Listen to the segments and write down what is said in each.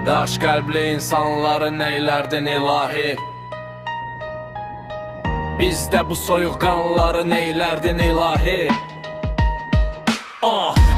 Daş qəlbli insanları neylərdin ilahi? Bizdə bu soyuqqanları neylərdin ilahi?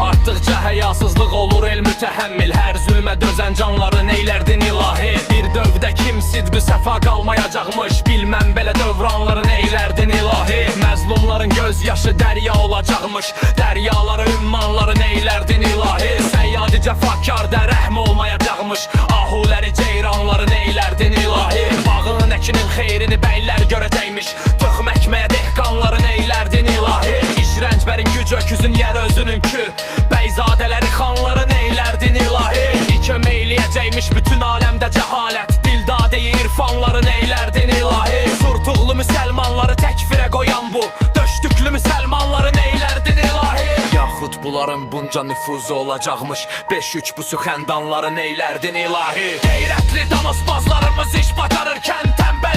Artdıqca həyasızlıq olur el mütəhəmmil. Hər zülmə dözən canları neylərdin ilahi? Bir dövdə kim sidqü səfa qalmayacaqmış. Bilməm belə dövranları neylərdin ilahi? Məzlumların göz yaşı dərya olacaqmış. Dəryaları, ümmanları neylərdin ilahi? Səyyadi cəfakarda rəhm olmayacaqmış. Ahuləri, ceyranları neylərdin ilahi? Bağının əkinin xeyrini bəylər görəcəkmiş. Töxm əkməyə dehqanları neylərdin ilahi? İşrənc bərin güc öküzün yer özününkü. Bəyzadələri, xanları neylərdin ilahi? İkə meyləyəcəkmiş bütün aləmdə cəhalət. Dildadeyi irfanları neylərdin ilahi? Surtuqlu müsəlmanları təkfirə qoyan bu döşdüklü müsəlmanları neylərdin ilahi? Yaxud bunların bunca nüfuzu olacaqmış. 5-3 busu xəndanları neylərdin ilahi? Qeyrətli danosbazlarımız iş bacarırkən tənbəl